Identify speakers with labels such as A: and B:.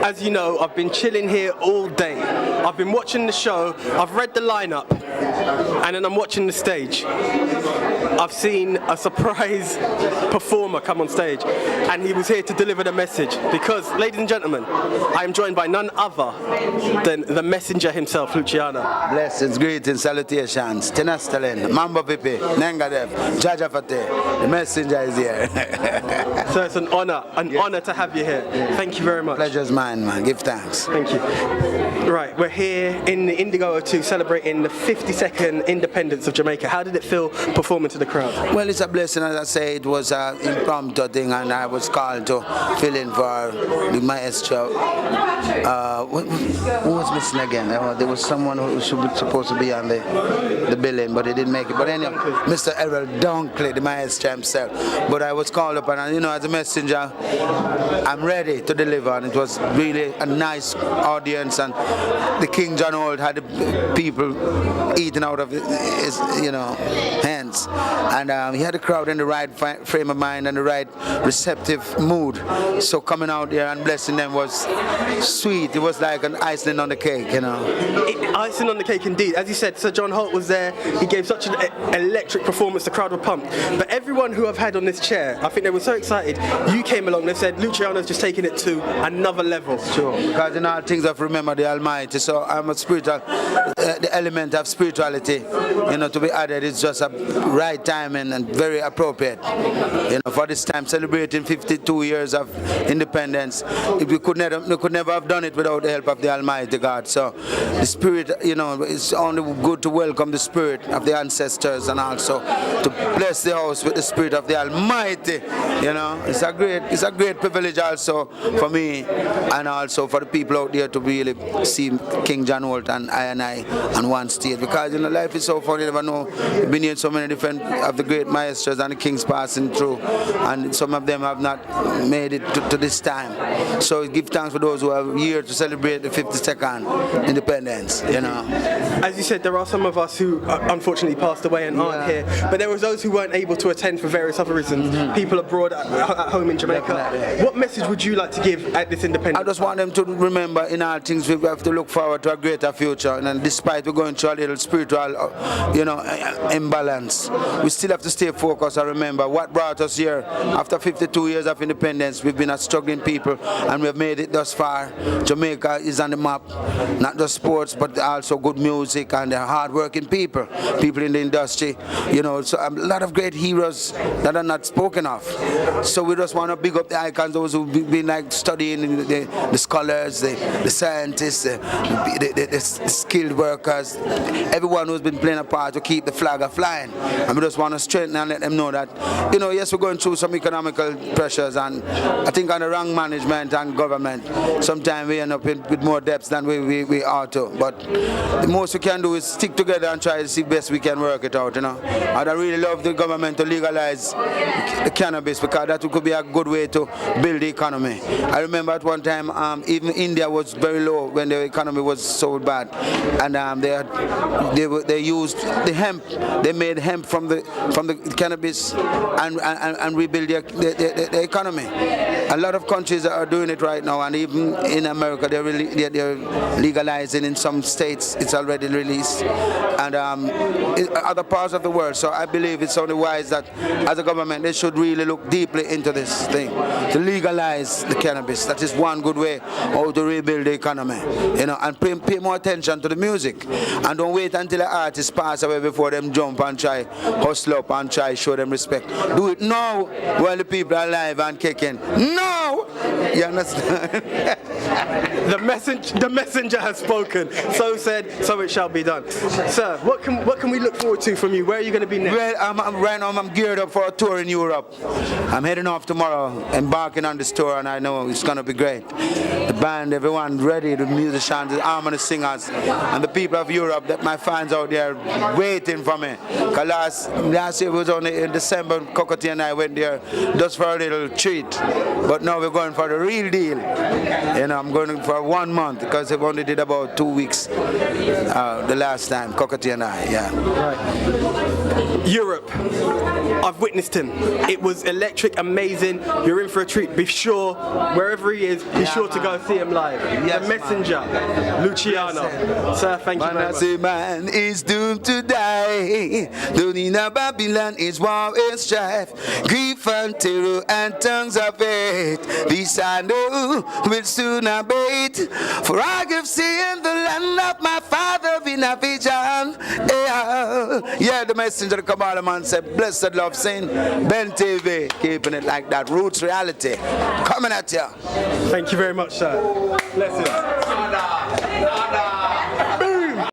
A: As you know, I've been chilling here all day. I've been watching the show, I've read the lineup, and then I'm watching the stage. I've seen a surprise performer come on stage, and he was here to deliver the message. Because, ladies and gentlemen, I am joined by none other than the messenger himself, Luciano.
B: Blessings, greetings, salutations. Tenastalin, Mambo Pipi, Nengadev, Jajafate. The messenger is here.
A: So it's an honor to have you here. Thank you very much.
B: Pleasure's mine, man. Give thanks.
A: Thank you. Right, we're here in the Indigo 02 celebrating the 52nd independence of Jamaica. How did it feel performing to the crowd?
B: Well, it's a blessing, as I say. It was an impromptu thing, and I was called to fill in for the maestro. Who was missing again? There was someone who was supposed to be on the billing, but he didn't make it. But anyway, Mr. Errol Dunkley, the maestro himself. But I was called upon, and as a messenger, I'm ready to deliver. And it was really a nice audience, and the King John Old had the people eating out of his hands. And he had the crowd in the right frame of mind and the right receptive mood. So coming out there and blessing them was sweet. It was like an icing on the cake,
A: Icing on the cake indeed. As you said, Sir John Holt was there. He gave such an electric performance, the crowd were pumped. But everyone who I've had on this chair, I think they were so excited. You came along, they said, Luciano's just taking it to another level.
B: Sure, because in all things I've remembered the Almighty. So I'm a spiritual, the element of spirituality, to be added is just a right time and very appropriate. For this time, celebrating 52 years of independence, we could never have done it without the help of the Almighty God. So the Spirit, it's only good to welcome the Spirit of the ancestors and also to bless the house with the Spirit of the Almighty. It's a great privilege also for me and also for the people out there to really see King John Holt and I on one stage, because life is so funny. You never know. You've been here so many different of the great maestros and the kings passing through, and some of them have not made it to this time. So give thanks for those who are here to celebrate the 52nd independence.
A: As you said, there are some of us who unfortunately passed away and aren't here, but there was those who weren't able to attend for various other reasons. People abroad, at home in Jamaica.
B: Definitely.
A: What message would you like to give at this independence?
B: I just want them to remember, in all things we have to look forward to a greater future, and despite we're going through a little spiritual imbalance, we still have to stay focused and remember what brought us here. After 52 years of independence, we've been a struggling people, and we've made it thus far. Jamaica is on the map, not just sports, but also good music and hard-working people in the industry. So a lot of great heroes that are not spoken of. So we just want to big up the icons, those who've been studying, the scholars, the scientists, the skilled workers, everyone who's been playing a part to keep the flag flying. And we just want to strengthen and let them know that, yes, we're going through some economical pressures, and I think on the wrong management and government, sometimes we end up with more debts than we ought to. But the most we can do is stick together and try to see best we can work it out. I'd really love the government to legalize the cannabis, because that could be a good way to build the economy. I remember at one time, even India was very low when the economy was so bad, and they used the hemp. They made hemp from the cannabis and rebuild the economy. A lot of countries are doing it right now, and even in America, they're legalizing in some states. It's already released, and in other parts of the world. So I believe it's only wise that, as a government, they should really look deeply into this thing to legalize the cannabis. That is one good way how to rebuild the economy, and pay more attention to the music, and don't wait until the artists pass away before them jump and try hustle up and try show them respect. Do it now while the people are alive and kicking. No! You understand?
A: The messenger has spoken. So said, so it shall be done. Sir, what can we look forward to from you? Where are you going to be next?
B: Well, right now I'm geared up for a tour in Europe. I'm heading off tomorrow, embarking on this tour, and I know it's going to be great. The band, everyone ready, the musicians, the harmony singers, and the people of Europe, that my fans out there waiting for me. Because last year was only in December, Cocotte and I went there just for a little treat. But But now we're going for the real deal. You know, I'm going for 1 month because I've only did about 2 weeks the last time, Cockatoo and I, yeah.
A: Right. Europe, I've witnessed him. It was electric, amazing. You're in for a treat. Be sure, wherever he is, be sure to go see him live.
B: Yes,
A: the Messenjah, Luciano. Sir, thank you very much.
B: Say man is doomed to die. Down in a Babylon is war and strife, grief and terror and tongues of hate. This I know will soon abate. For I have seen the land of my father in a vision. Yeah, the messenger come out man said, blessed love sin. Ben TV, keeping it like that. Roots reality. Coming at you.
A: Thank you very much, sir. Blessings.